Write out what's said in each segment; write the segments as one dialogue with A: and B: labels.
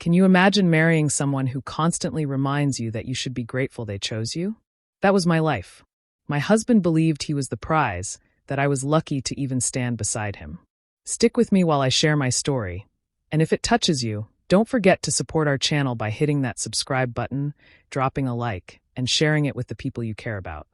A: Can you imagine marrying someone who constantly reminds you that you should be grateful they chose you? That was my life. My husband believed he was the prize, that I was lucky to even stand beside him. Stick with me while I share my story, and if it touches you, don't forget to support our channel by hitting that subscribe button, dropping a like, and sharing it with the people you care about.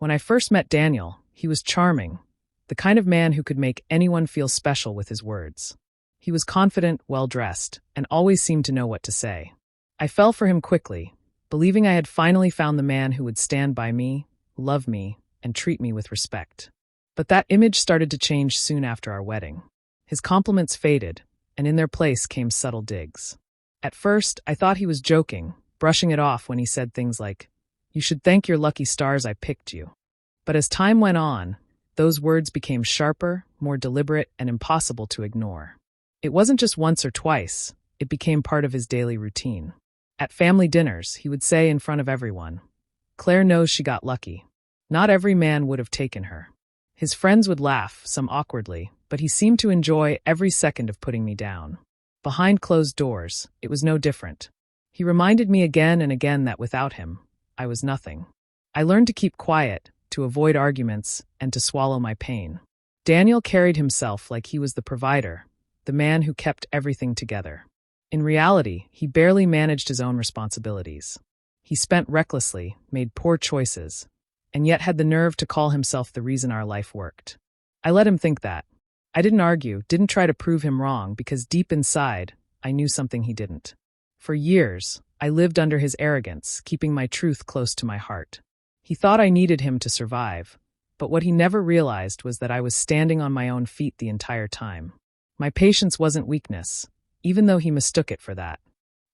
A: When I first met Daniel, he was charming, the kind of man who could make anyone feel special with his words. He was confident, well-dressed, and always seemed to know what to say. I fell for him quickly, believing I had finally found the man who would stand by me, love me, and treat me with respect. But that image started to change soon after our wedding. His compliments faded, and in their place came subtle digs. At first, I thought he was joking, brushing it off when he said things like, "You should thank your lucky stars I picked you." But as time went on, those words became sharper, more deliberate, and impossible to ignore. It wasn't just once or twice, it became part of his daily routine. At family dinners, he would say in front of everyone, "Claire knows she got lucky. Not every man would have taken her." His friends would laugh, some awkwardly, but he seemed to enjoy every second of putting me down. Behind closed doors, it was no different. He reminded me again and again that without him, I was nothing. I learned to keep quiet, to avoid arguments, and to swallow my pain. Daniel carried himself like he was the provider, the man who kept everything together. In reality, he barely managed his own responsibilities. He spent recklessly, made poor choices, and yet had the nerve to call himself the reason our life worked. I let him think that. I didn't argue, didn't try to prove him wrong, because deep inside, I knew something he didn't. For years, I lived under his arrogance, keeping my truth close to my heart. He thought I needed him to survive, but what he never realized was that I was standing on my own feet the entire time. My patience wasn't weakness, even though he mistook it for that.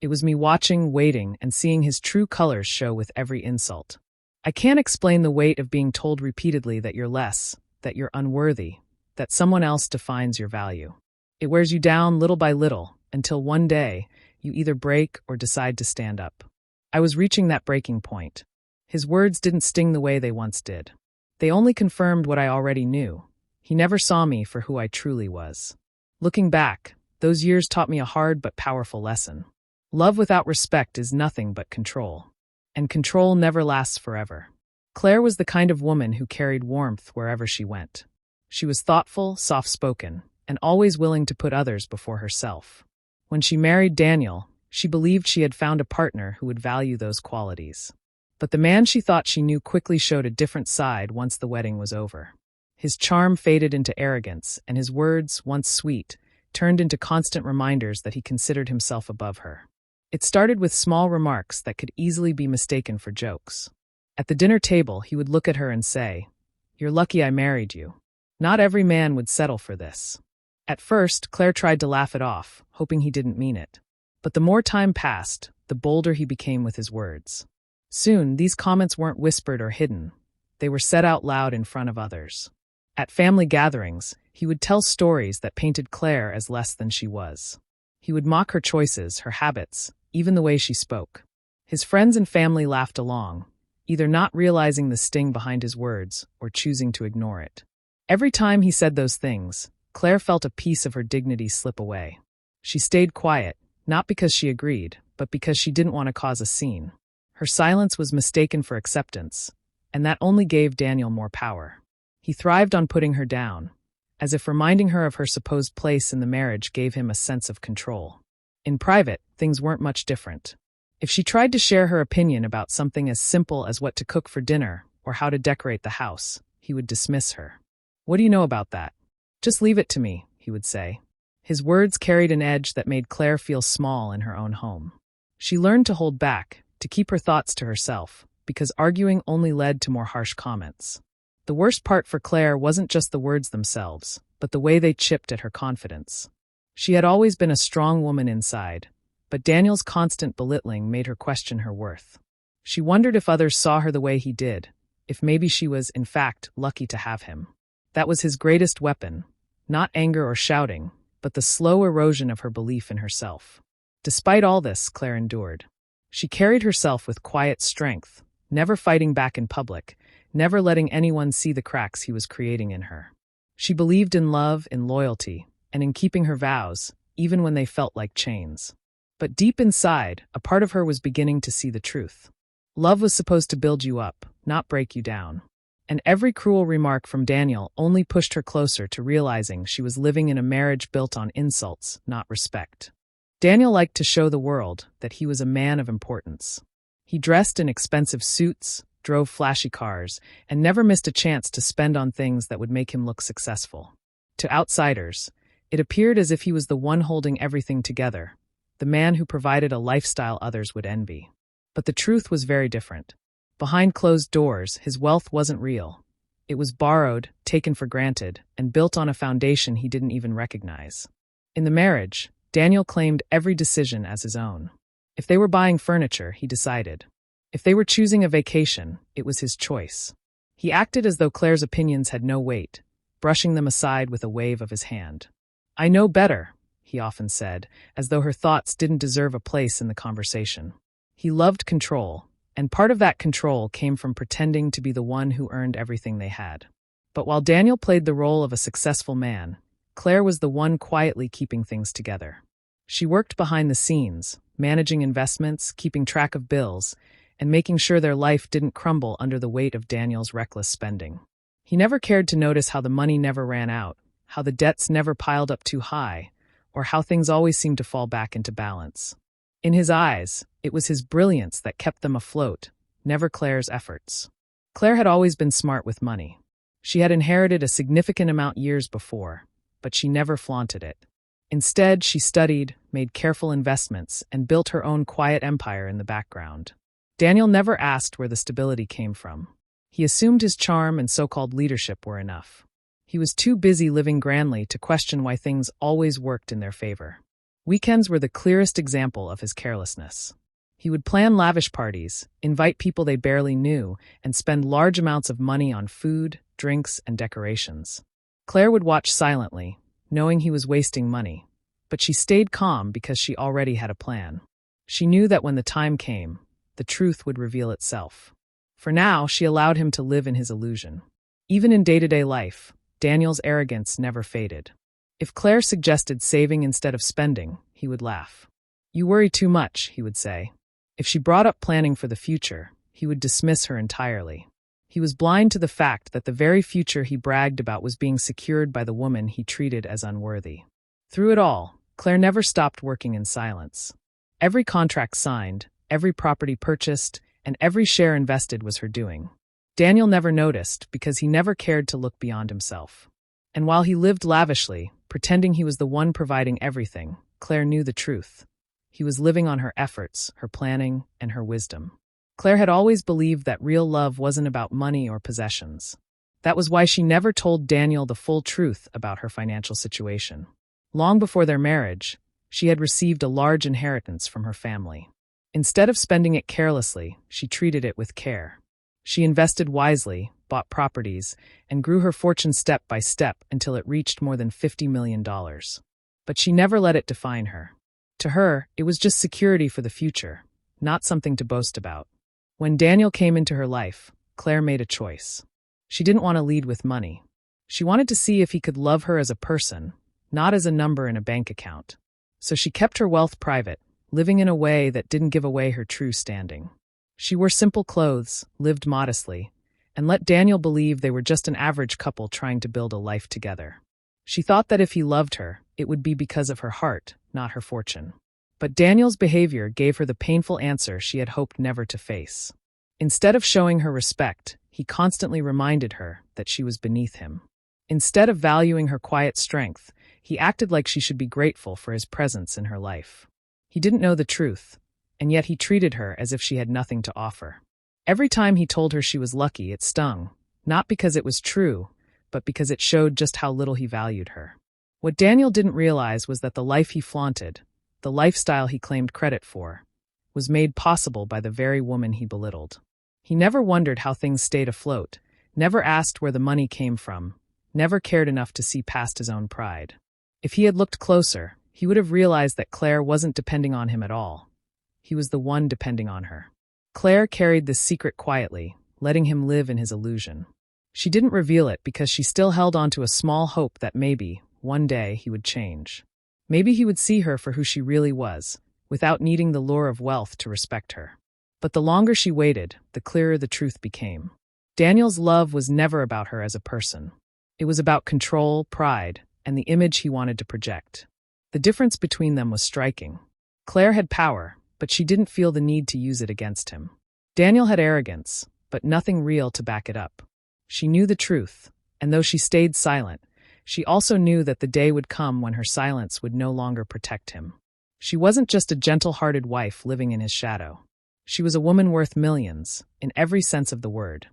A: It was me watching, waiting, and seeing his true colors show with every insult. I can't explain the weight of being told repeatedly that you're less, that you're unworthy, that someone else defines your value. It wears you down little by little, until one day, you either break or decide to stand up. I was reaching that breaking point. His words didn't sting the way they once did. They only confirmed what I already knew. He never saw me for who I truly was. Looking back, those years taught me a hard but powerful lesson. Love without respect is nothing but control. And control never lasts forever. Claire was the kind of woman who carried warmth wherever she went. She was thoughtful, soft-spoken, and always willing to put others before herself. When she married Daniel, she believed she had found a partner who would value those qualities. But the man she thought she knew quickly showed a different side once the wedding was over. His charm faded into arrogance, and his words, once sweet, turned into constant reminders that he considered himself above her. It started with small remarks that could easily be mistaken for jokes. At the dinner table, he would look at her and say, "You're lucky I married you. Not every man would settle for this." At first, Claire tried to laugh it off, hoping he didn't mean it. But the more time passed, the bolder he became with his words. Soon, these comments weren't whispered or hidden. They were said out loud in front of others. At family gatherings, he would tell stories that painted Claire as less than she was. He would mock her choices, her habits, even the way she spoke. His friends and family laughed along, either not realizing the sting behind his words or choosing to ignore it. Every time he said those things, Claire felt a piece of her dignity slip away. She stayed quiet, not because she agreed, but because she didn't want to cause a scene. Her silence was mistaken for acceptance, and that only gave Daniel more power. He thrived on putting her down, as if reminding her of her supposed place in the marriage gave him a sense of control. In private, things weren't much different. If she tried to share her opinion about something as simple as what to cook for dinner or how to decorate the house, he would dismiss her. "What do you know about that? Just leave it to me," he would say. His words carried an edge that made Claire feel small in her own home. She learned to hold back, to keep her thoughts to herself, because arguing only led to more harsh comments. The worst part for Claire wasn't just the words themselves, but the way they chipped at her confidence. She had always been a strong woman inside, but Daniel's constant belittling made her question her worth. She wondered if others saw her the way he did, if maybe she was, in fact, lucky to have him. That was his greatest weapon, not anger or shouting, but the slow erosion of her belief in herself. Despite all this, Claire endured. She carried herself with quiet strength, never fighting back in public, never letting anyone see the cracks he was creating in her. She believed in love, in loyalty, and in keeping her vows, even when they felt like chains. But deep inside, a part of her was beginning to see the truth. Love was supposed to build you up, not break you down. And every cruel remark from Daniel only pushed her closer to realizing she was living in a marriage built on insults, not respect. Daniel liked to show the world that he was a man of importance. He dressed in expensive suits, drove flashy cars, and never missed a chance to spend on things that would make him look successful. To outsiders, it appeared as if he was the one holding everything together, the man who provided a lifestyle others would envy. But the truth was very different. Behind closed doors, his wealth wasn't real. It was borrowed, taken for granted, and built on a foundation he didn't even recognize. In the marriage, Daniel claimed every decision as his own. If they were buying furniture, he decided. If they were choosing a vacation, it was his choice. He acted as though Claire's opinions had no weight, brushing them aside with a wave of his hand. "I know better," he often said, as though her thoughts didn't deserve a place in the conversation. He loved control, and part of that control came from pretending to be the one who earned everything they had. But while Daniel played the role of a successful man, Claire was the one quietly keeping things together. She worked behind the scenes, managing investments, keeping track of bills, and making sure their life didn't crumble under the weight of Daniel's reckless spending. He never cared to notice how the money never ran out, how the debts never piled up too high, or how things always seemed to fall back into balance. In his eyes, it was his brilliance that kept them afloat, never Claire's efforts. Claire had always been smart with money. She had inherited a significant amount years before, but she never flaunted it. Instead, she studied, made careful investments, and built her own quiet empire in the background. Daniel never asked where the stability came from. He assumed his charm and so-called leadership were enough. He was too busy living grandly to question why things always worked in their favor. Weekends were the clearest example of his carelessness. He would plan lavish parties, invite people they barely knew, and spend large amounts of money on food, drinks, and decorations. Claire would watch silently, knowing he was wasting money, but she stayed calm because she already had a plan. She knew that when the time came, the truth would reveal itself. For now, she allowed him to live in his illusion. Even in day-to-day life, Daniel's arrogance never faded. If Claire suggested saving instead of spending, he would laugh. "You worry too much," he would say. If she brought up planning for the future, he would dismiss her entirely. He was blind to the fact that the very future he bragged about was being secured by the woman he treated as unworthy. Through it all, Claire never stopped working in silence. Every contract signed, every property purchased, and every share invested was her doing. Daniel never noticed because he never cared to look beyond himself. And while he lived lavishly, pretending he was the one providing everything, Claire knew the truth. He was living on her efforts, her planning, and her wisdom. Claire had always believed that real love wasn't about money or possessions. That was why she never told Daniel the full truth about her financial situation. Long before their marriage, she had received a large inheritance from her family. Instead of spending it carelessly, she treated it with care. She invested wisely, bought properties, and grew her fortune step by step until it reached more than $50 million. But she never let it define her. To her, it was just security for the future, not something to boast about. When Daniel came into her life, Claire made a choice. She didn't want to lead with money. She wanted to see if he could love her as a person, not as a number in a bank account. So she kept her wealth private, living in a way that didn't give away her true standing. She wore simple clothes, lived modestly, and let Daniel believe they were just an average couple trying to build a life together. She thought that if he loved her, it would be because of her heart, not her fortune. But Daniel's behavior gave her the painful answer she had hoped never to face. Instead of showing her respect, he constantly reminded her that she was beneath him. Instead of valuing her quiet strength, he acted like she should be grateful for his presence in her life. He didn't know the truth, and yet he treated her as if she had nothing to offer. Every time he told her she was lucky, it stung, not because it was true, but because it showed just how little he valued her. What Daniel didn't realize was that the life he flaunted, the lifestyle he claimed credit for, was made possible by the very woman he belittled. He never wondered how things stayed afloat, never asked where the money came from, never cared enough to see past his own pride. If he had looked closer, he would have realized that Claire wasn't depending on him at all. He was the one depending on her. Claire carried this secret quietly, letting him live in his illusion. She didn't reveal it because she still held on to a small hope that maybe, one day, he would change. Maybe he would see her for who she really was, without needing the lure of wealth to respect her. But the longer she waited, the clearer the truth became. Daniel's love was never about her as a person. It was about control, pride, and the image he wanted to project. The difference between them was striking. Claire had power, but she didn't feel the need to use it against him. Daniel had arrogance, but nothing real to back it up. She knew the truth, and though she stayed silent, she also knew that the day would come when her silence would no longer protect him. She wasn't just a gentle-hearted wife living in his shadow. She was a woman worth millions, in every sense of the word.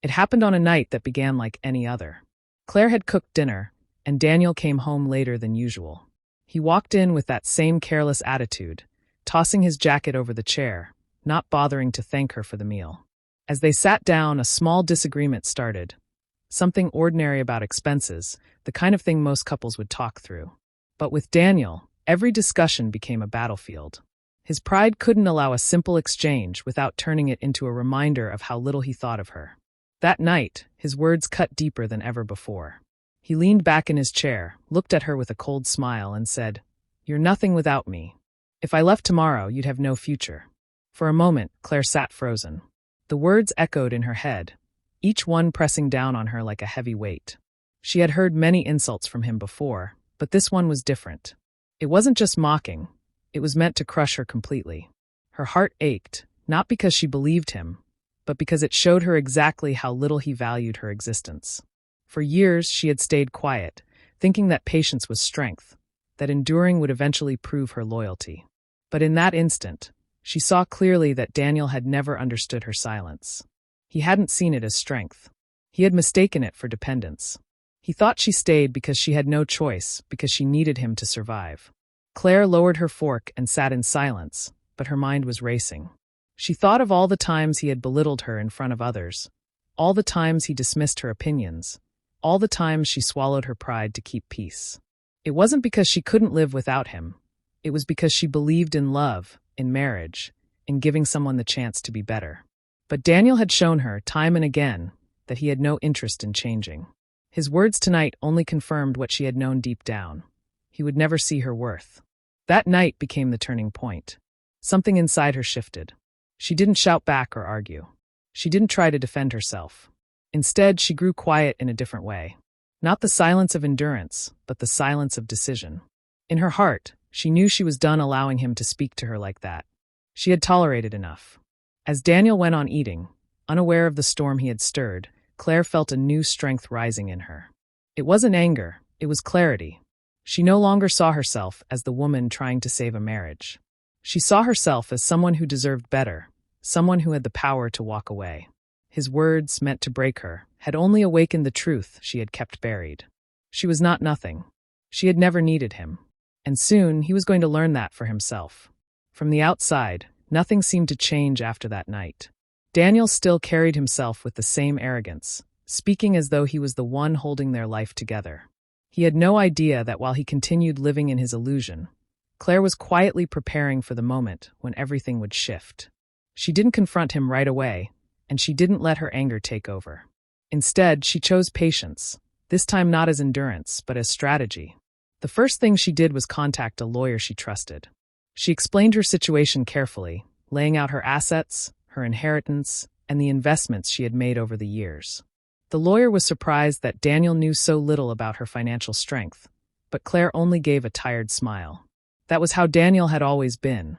A: It happened on a night that began like any other. Claire had cooked dinner, and Daniel came home later than usual. He walked in with that same careless attitude, tossing his jacket over the chair, not bothering to thank her for the meal. As they sat down, a small disagreement started. Something ordinary about expenses, the kind of thing most couples would talk through. But with Daniel, every discussion became a battlefield. His pride couldn't allow a simple exchange without turning it into a reminder of how little he thought of her. That night, his words cut deeper than ever before. He leaned back in his chair, looked at her with a cold smile, and said, "You're nothing without me. If I left tomorrow, you'd have no future." For a moment, Claire sat frozen. The words echoed in her head, each one pressing down on her like a heavy weight. She had heard many insults from him before, but this one was different. It wasn't just mocking, it was meant to crush her completely. Her heart ached, not because she believed him, but because it showed her exactly how little he valued her existence. For years, she had stayed quiet, thinking that patience was strength, that enduring would eventually prove her loyalty. But in that instant, she saw clearly that Daniel had never understood her silence. He hadn't seen it as strength. He had mistaken it for dependence. He thought she stayed because she had no choice, because she needed him to survive. Claire lowered her fork and sat in silence, but her mind was racing. She thought of all the times he had belittled her in front of others, all the times he dismissed her opinions, all the times she swallowed her pride to keep peace. It wasn't because she couldn't live without him. It was because she believed in love, in marriage, in giving someone the chance to be better. But Daniel had shown her, time and again, that he had no interest in changing. His words tonight only confirmed what she had known deep down. He would never see her worth. That night became the turning point. Something inside her shifted. She didn't shout back or argue. She didn't try to defend herself. Instead, she grew quiet in a different way. Not the silence of endurance, but the silence of decision. In her heart, she knew she was done allowing him to speak to her like that. She had tolerated enough. As Daniel went on eating, unaware of the storm he had stirred, Claire felt a new strength rising in her. It wasn't anger, it was clarity. She no longer saw herself as the woman trying to save a marriage. She saw herself as someone who deserved better, someone who had the power to walk away. His words, meant to break her, had only awakened the truth she had kept buried. She was not nothing. She had never needed him. And soon he was going to learn that for himself. From the outside, nothing seemed to change after that night. Daniel still carried himself with the same arrogance, speaking as though he was the one holding their life together. He had no idea that while he continued living in his illusion, Claire was quietly preparing for the moment when everything would shift. She didn't confront him right away, and she didn't let her anger take over. Instead, she chose patience, this time not as endurance, but as strategy. The first thing she did was contact a lawyer she trusted. She explained her situation carefully, laying out her assets, her inheritance, and the investments she had made over the years. The lawyer was surprised that Daniel knew so little about her financial strength, but Claire only gave a tired smile. That was how Daniel had always been,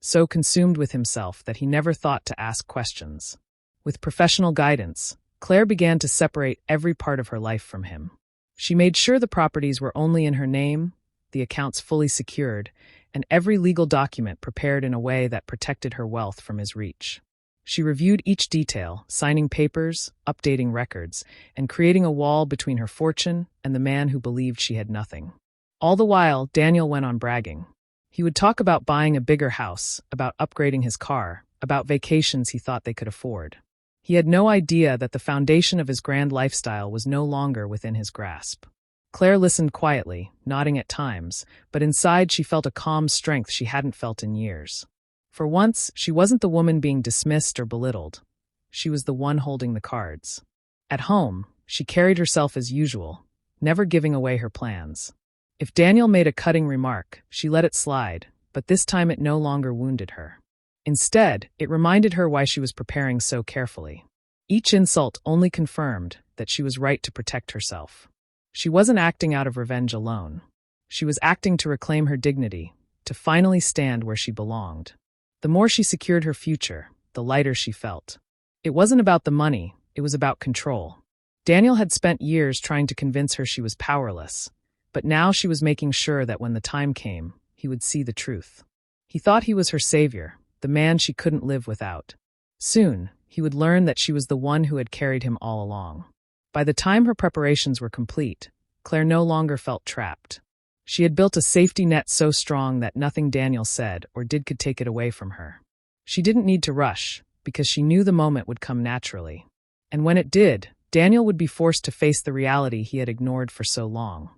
A: so consumed with himself that he never thought to ask questions. With professional guidance, Claire began to separate every part of her life from him. She made sure the properties were only in her name, the accounts fully secured, and every legal document prepared in a way that protected her wealth from his reach. She reviewed each detail, signing papers, updating records, and creating a wall between her fortune and the man who believed she had nothing. All the while, Daniel went on bragging. He would talk about buying a bigger house, about upgrading his car, about vacations he thought they could afford. He had no idea that the foundation of his grand lifestyle was no longer within his grasp. Claire listened quietly, nodding at times, but inside she felt a calm strength she hadn't felt in years. For once, she wasn't the woman being dismissed or belittled. She was the one holding the cards. At home, she carried herself as usual, never giving away her plans. If Daniel made a cutting remark, she let it slide, but this time it no longer wounded her. Instead, it reminded her why she was preparing so carefully. Each insult only confirmed that she was right to protect herself. She wasn't acting out of revenge alone. She was acting to reclaim her dignity, to finally stand where she belonged. The more she secured her future, the lighter she felt. It wasn't about the money, it was about control. Daniel had spent years trying to convince her she was powerless, but now she was making sure that when the time came, he would see the truth. He thought he was her savior, the man she couldn't live without. Soon, he would learn that she was the one who had carried him all along. By the time her preparations were complete, Claire no longer felt trapped. She had built a safety net so strong that nothing Daniel said or did could take it away from her. She didn't need to rush, because she knew the moment would come naturally. And when it did, Daniel would be forced to face the reality he had ignored for so long.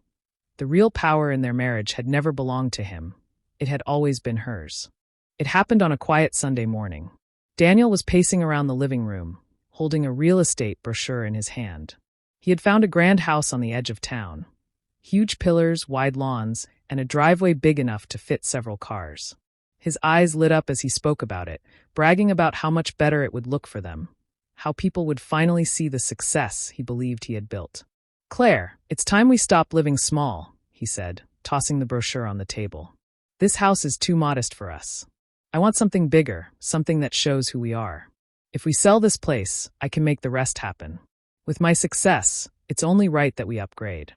A: The real power in their marriage had never belonged to him. It had always been hers. It happened on a quiet Sunday morning. Daniel was pacing around the living room, holding a real estate brochure in his hand. He had found a grand house on the edge of town. Huge pillars, wide lawns, and a driveway big enough to fit several cars. His eyes lit up as he spoke about it, bragging about how much better it would look for them, how people would finally see the success he believed he had built. "Claire, it's time we stop living small," he said, tossing the brochure on the table. "This house is too modest for us. I want something bigger, something that shows who we are. If we sell this place, I can make the rest happen. With my success, it's only right that we upgrade."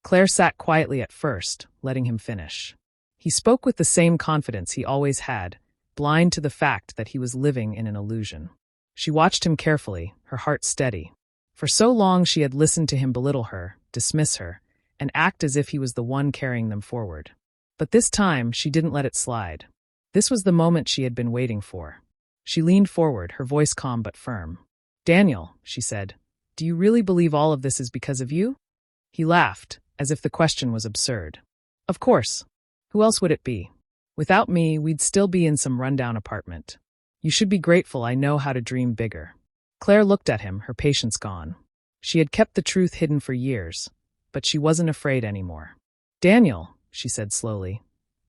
A: Claire sat quietly at first, letting him finish. He spoke with the same confidence he always had, blind to the fact that he was living in an illusion. She watched him carefully, her heart steady. For so long she had listened to him belittle her, dismiss her, and act as if he was the one carrying them forward. But this time, she didn't let it slide. This was the moment she had been waiting for. She leaned forward, her voice calm but firm. "Daniel," she said, "do you really believe all of this is because of you?" He laughed, as if the question was absurd. "Of course. Who else would it be? Without me, we'd still be in some rundown apartment. You should be grateful I know how to dream bigger." Claire looked at him, her patience gone. She had kept the truth hidden for years, but she wasn't afraid anymore. "Daniel," she said slowly,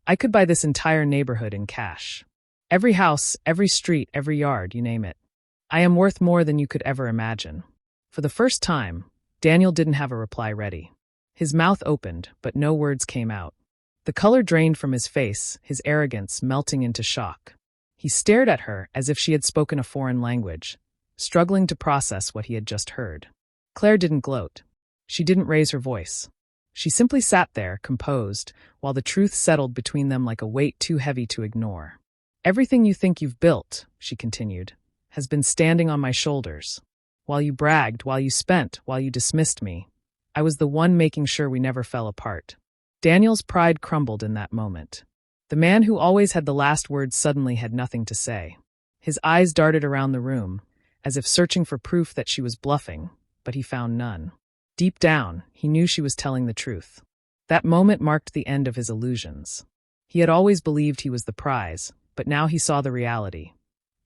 A: "I could buy this entire neighborhood in cash. Every house, every street, every yard, you name it. I am worth more than you could ever imagine." For the first time, Daniel didn't have a reply ready. His mouth opened, but no words came out. The color drained from his face, his arrogance melting into shock. He stared at her as if she had spoken a foreign language, struggling to process what he had just heard. Claire didn't gloat. She didn't raise her voice. She simply sat there, composed, while the truth settled between them like a weight too heavy to ignore. "Everything you think you've built," she continued, "has been standing on my shoulders. While you bragged, while you spent, while you dismissed me, I was the one making sure we never fell apart." Daniel's pride crumbled in that moment. The man who always had the last word suddenly had nothing to say. His eyes darted around the room, as if searching for proof that she was bluffing, but he found none. Deep down, he knew she was telling the truth. That moment marked the end of his illusions. He had always believed he was the prize, but now he saw the reality.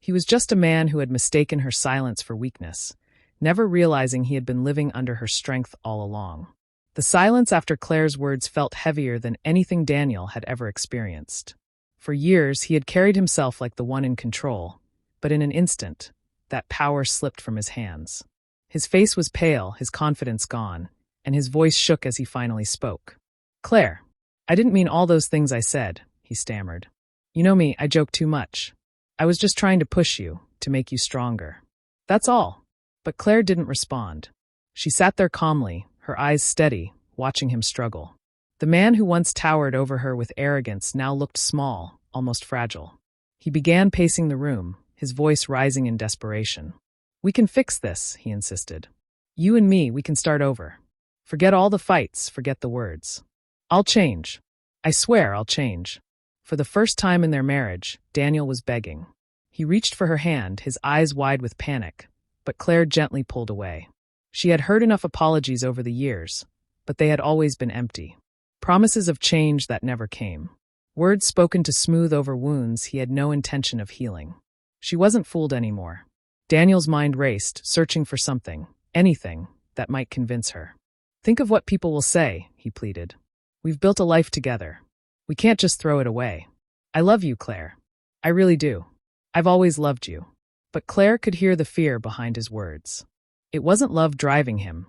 A: He was just a man who had mistaken her silence for weakness, never realizing he had been living under her strength all along. The silence after Claire's words felt heavier than anything Daniel had ever experienced. For years, he had carried himself like the one in control, but in an instant, that power slipped from his hands. His face was pale, his confidence gone, and his voice shook as he finally spoke. "Claire, I didn't mean all those things I said," he stammered. "You know me, I joke too much. I was just trying to push you, to make you stronger. That's all." But Claire didn't respond. She sat there calmly, her eyes steady, watching him struggle. The man who once towered over her with arrogance now looked small, almost fragile. He began pacing the room, his voice rising in desperation. "We can fix this," he insisted. "You and me, we can start over. Forget all the fights, forget the words. I'll change. I swear I'll change." For the first time in their marriage, Daniel was begging. He reached for her hand, his eyes wide with panic, but Claire gently pulled away. She had heard enough apologies over the years, but they had always been empty. Promises of change that never came. Words spoken to smooth over wounds he had no intention of healing. She wasn't fooled anymore. Daniel's mind raced, searching for something, anything, that might convince her. "Think of what people will say," he pleaded. "We've built a life together. We can't just throw it away." I love you, Claire. I really do. I've always loved you. But Claire could hear the fear behind his words. It wasn't love driving him.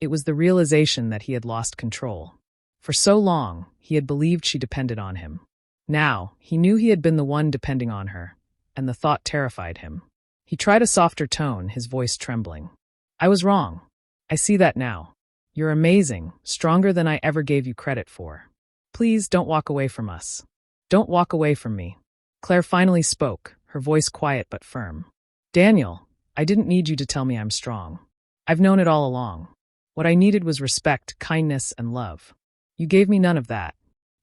A: It was the realization that he had lost control. For so long, he had believed she depended on him. Now, he knew he had been the one depending on her, and the thought terrified him. He tried a softer tone, his voice trembling. I was wrong. I see that now. You're amazing, stronger than I ever gave you credit for. Please don't walk away from us. Don't walk away from me. Claire finally spoke, her voice quiet but firm. Daniel, I didn't need you to tell me I'm strong. I've known it all along. What I needed was respect, kindness, and love. You gave me none of that.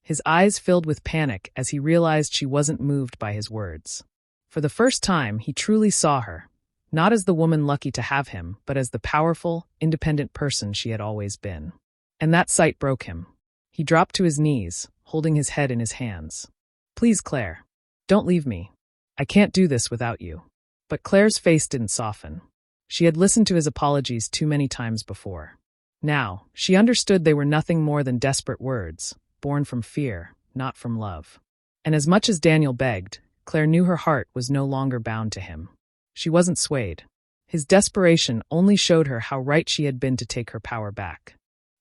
A: His eyes filled with panic as he realized she wasn't moved by his words. For the first time, he truly saw her, not as the woman lucky to have him, but as the powerful, independent person she had always been. And that sight broke him. He dropped to his knees, holding his head in his hands. Please, Claire, don't leave me. I can't do this without you. But Claire's face didn't soften. She had listened to his apologies too many times before. Now, she understood they were nothing more than desperate words, born from fear, not from love. And as much as Daniel begged, Claire knew her heart was no longer bound to him. She wasn't swayed. His desperation only showed her how right she had been to take her power back.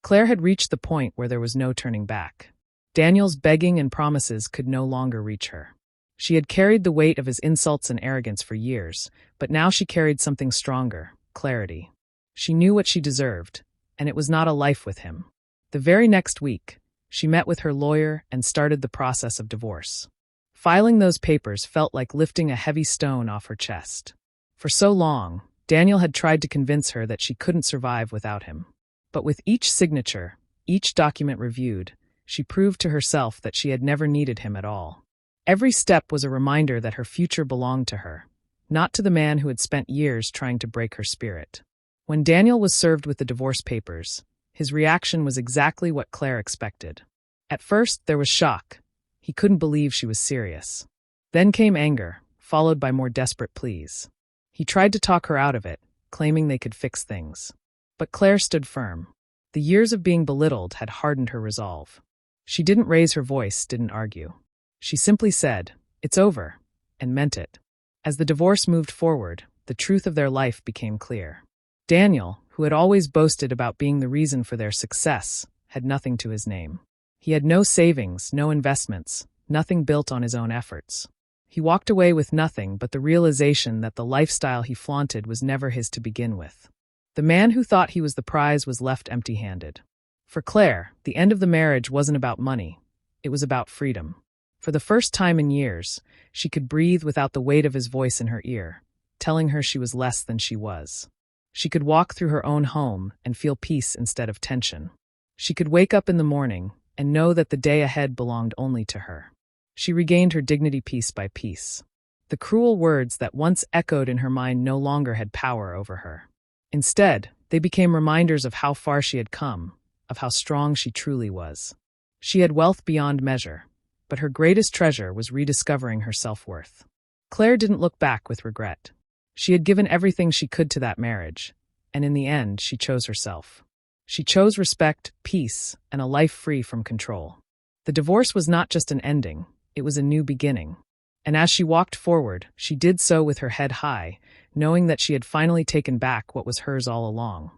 A: Claire had reached the point where there was no turning back. Daniel's begging and promises could no longer reach her. She had carried the weight of his insults and arrogance for years, but now she carried something stronger, clarity. She knew what she deserved, and it was not a life with him. The very next week, she met with her lawyer and started the process of divorce. Filing those papers felt like lifting a heavy stone off her chest. For so long, Daniel had tried to convince her that she couldn't survive without him. But with each signature, each document reviewed, she proved to herself that she had never needed him at all. Every step was a reminder that her future belonged to her, not to the man who had spent years trying to break her spirit. When Daniel was served with the divorce papers, his reaction was exactly what Claire expected. At first, there was shock. He couldn't believe she was serious. Then came anger, followed by more desperate pleas. He tried to talk her out of it, claiming they could fix things. But Claire stood firm. The years of being belittled had hardened her resolve. She didn't raise her voice, didn't argue. She simply said, "It's over," and meant it. As the divorce moved forward, the truth of their life became clear. Daniel, who had always boasted about being the reason for their success, had nothing to his name. He had no savings, no investments, nothing built on his own efforts. He walked away with nothing but the realization that the lifestyle he flaunted was never his to begin with. The man who thought he was the prize was left empty-handed. For Claire, the end of the marriage wasn't about money. It was about freedom. For the first time in years, she could breathe without the weight of his voice in her ear, telling her she was less than she was. She could walk through her own home and feel peace instead of tension. She could wake up in the morning and know that the day ahead belonged only to her. She regained her dignity piece by piece. The cruel words that once echoed in her mind no longer had power over her. Instead, they became reminders of how far she had come, of how strong she truly was. She had wealth beyond measure, but her greatest treasure was rediscovering her self-worth. Claire didn't look back with regret. She had given everything she could to that marriage, and in the end, she chose herself. She chose respect, peace, and a life free from control. The divorce was not just an ending, it was a new beginning. And as she walked forward, she did so with her head high, knowing that she had finally taken back what was hers all along,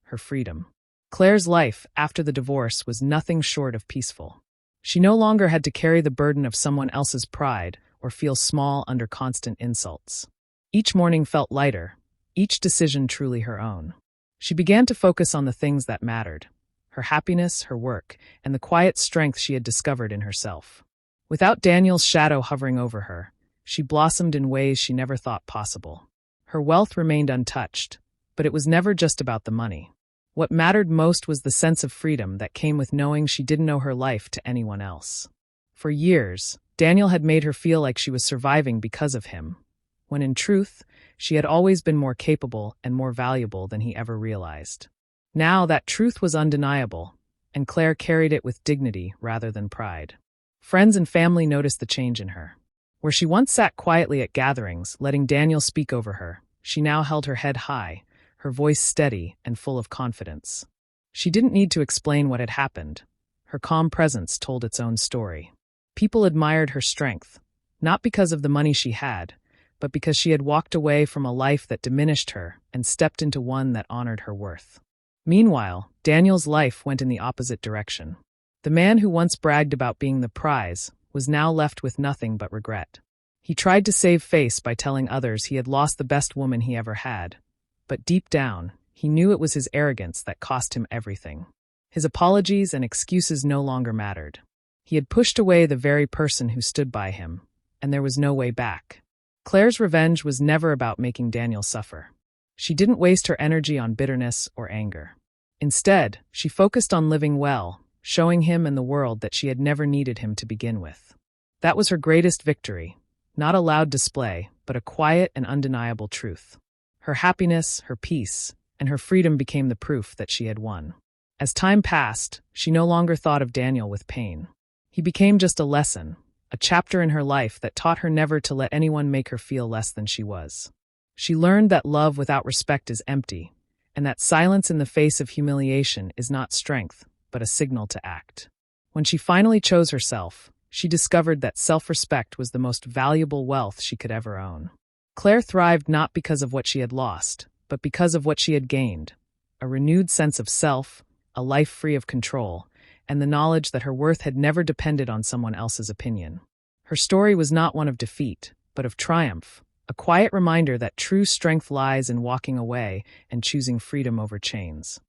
A: her freedom. Claire's life after the divorce was nothing short of peaceful. She no longer had to carry the burden of someone else's pride or feel small under constant insults. Each morning felt lighter, each decision truly her own. She began to focus on the things that mattered, her happiness, her work, and the quiet strength she had discovered in herself. Without Daniel's shadow hovering over her, she blossomed in ways she never thought possible. Her wealth remained untouched, but it was never just about the money. What mattered most was the sense of freedom that came with knowing she didn't owe her life to anyone else. For years, Daniel had made her feel like she was surviving because of him, when in truth, she had always been more capable and more valuable than he ever realized. Now that truth was undeniable, and Claire carried it with dignity rather than pride. Friends and family noticed the change in her. Where she once sat quietly at gatherings, letting Daniel speak over her, she now held her head high, her voice steady and full of confidence. She didn't need to explain what had happened. Her calm presence told its own story. People admired her strength, not because of the money she had, but because she had walked away from a life that diminished her and stepped into one that honored her worth. Meanwhile, Daniel's life went in the opposite direction. The man who once bragged about being the prize was now left with nothing but regret. He tried to save face by telling others he had lost the best woman he ever had, but deep down, he knew it was his arrogance that cost him everything. His apologies and excuses no longer mattered. He had pushed away the very person who stood by him, and there was no way back. Claire's revenge was never about making Daniel suffer. She didn't waste her energy on bitterness or anger. Instead, she focused on living well, showing him and the world that she had never needed him to begin with. That was her greatest victory, not a loud display, but a quiet and undeniable truth. Her happiness, her peace, and her freedom became the proof that she had won. As time passed, she no longer thought of Daniel with pain. He became just a lesson, a chapter in her life that taught her never to let anyone make her feel less than she was. She learned that love without respect is empty, and that silence in the face of humiliation is not strength, but a signal to act. When she finally chose herself, she discovered that self-respect was the most valuable wealth she could ever own. Claire thrived not because of what she had lost, but because of what she had gained: a renewed sense of self, a life free of control, and the knowledge that her worth had never depended on someone else's opinion. Her story was not one of defeat, but of triumph, a quiet reminder that true strength lies in walking away and choosing freedom over chains.